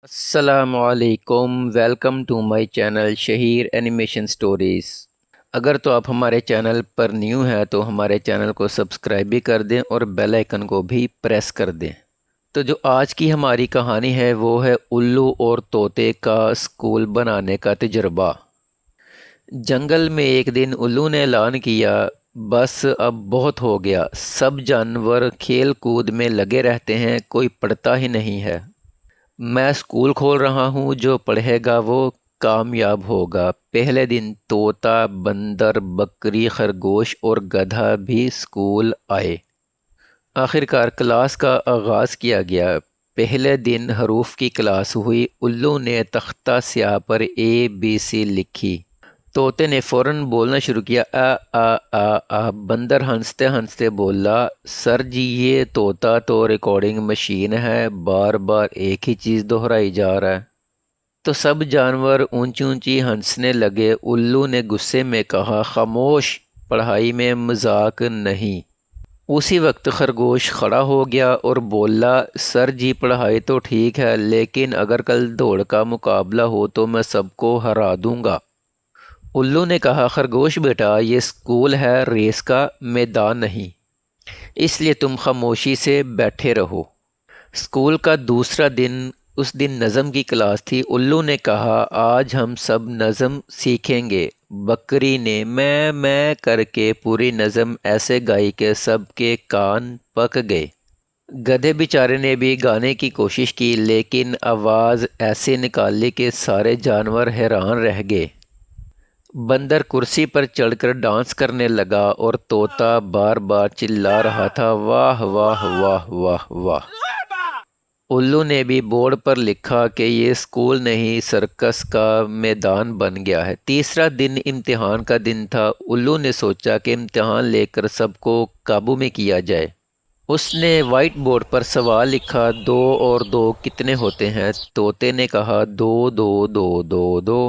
السلام علیکم، welcome to my channel Shaheer animation stories. اگر تو آپ ہمارے چینل پر نیو ہیں تو ہمارے چینل کو سبسکرائب بھی کر دیں اور بیل آئیکن کو بھی پریس کر دیں۔ تو جو آج کی ہماری کہانی ہے وہ ہے الو اور طوطے کا اسکول بنانے کا تجربہ۔ جنگل میں ایک دن الو نے اعلان کیا، بس اب بہت ہو گیا، سب جانور کھیل کود میں لگے رہتے ہیں، کوئی پڑھتا ہی نہیں ہے۔ میں اسکول کھول رہا ہوں، جو پڑھے گا وہ کامیاب ہوگا۔ پہلے دن طوطا، بندر، بکری، خرگوش اور گدھا بھی اسکول آئے۔ آخرکار کلاس کا آغاز کیا گیا۔ پہلے دن حروف کی کلاس ہوئی۔ الو نے تختہ سیاہ پر ABC لکھی۔ طوطے نے فوراً بولنا شروع کیا، آ۔ بندر ہنستے ہنستے بولا، سر جی یہ طوطا تو ریکارڈنگ مشین ہے، بار بار ایک ہی چیز دہرائی جا رہا ہے۔ تو سب جانور اونچی اونچی ہنسنے لگے۔ الو نے غصے میں کہا، خاموش، پڑھائی میں مذاق نہیں۔ اسی وقت خرگوش کھڑا ہو گیا اور بولا، سر جی پڑھائی تو ٹھیک ہے، لیکن اگر کل دوڑ کا مقابلہ ہو تو میں سب کو ہرا دوں گا۔ الو نے کہا، خرگوش بیٹا، یہ اسکول ہے، ریس کا میدان نہیں، اس لیے تم خاموشی سے بیٹھے رہو۔ اسکول کا دوسرا دن، اس دن نظم کی کلاس تھی۔ الو نے کہا، آج ہم سب نظم سیکھیں گے۔ بکری نے میں کر کے پوری نظم ایسے گائی کہ سب کے کان پک گئے۔ گدھے بیچارے نے بھی گانے کی کوشش کی، لیکن آواز ایسے نکالی کہ سارے جانور حیران رہ گئے۔ بندر کرسی پر چڑھ کر ڈانس کرنے لگا اور طوطا بار بار چلا رہا تھا، واہ واہ واہ واہ واہ۔ الو نے بھی بورڈ پر لکھا کہ یہ اسکول نہیں، سرکس کا میدان بن گیا ہے۔ تیسرا دن امتحان کا دن تھا۔ الو نے سوچا کہ امتحان لے کر سب کو قابو میں کیا جائے۔ اس نے وائٹ بورڈ پر سوال لکھا، 2 اور 2 کتنے ہوتے ہیں؟ طوطے نے کہا، 2 2 2 2 2۔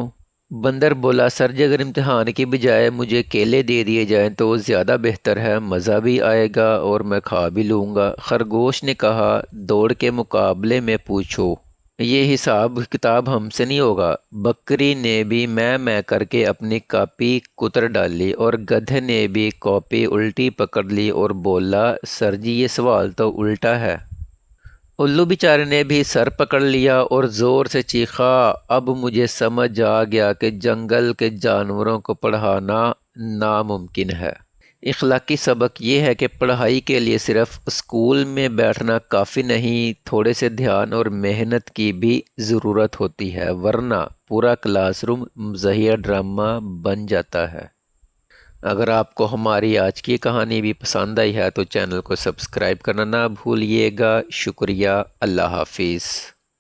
بندر بولا، سر جی اگر امتحان کی بجائے مجھے کیلے دے دیے جائیں تو زیادہ بہتر ہے، مزہ بھی آئے گا اور میں کھا بھی لوں گا۔ خرگوش نے کہا، دوڑ کے مقابلے میں پوچھو، یہ حساب کتاب ہم سے نہیں ہوگا۔ بکری نے بھی میں کر کے اپنی کاپی کتر ڈالی اور گدھے نے بھی کاپی الٹی پکڑ لی اور بولا، سر جی یہ سوال تو الٹا ہے۔ الو بیچارے نے بھی سر پکڑ لیا اور زور سے چیخا، اب مجھے سمجھ آ گیا کہ جنگل کے جانوروں کو پڑھانا ناممکن ہے۔ اخلاقی سبق یہ ہے کہ پڑھائی کے لیے صرف اسکول میں بیٹھنا کافی نہیں، تھوڑے سے دھیان اور محنت کی بھی ضرورت ہوتی ہے، ورنہ پورا کلاس روم مزاحیہ ڈرامہ بن جاتا ہے۔ اگر آپ کو ہماری آج کی کہانی بھی پسند آئی ہے تو چینل کو سبسکرائب کرنا نہ بھولیے گا۔ شکریہ، اللہ حافظ۔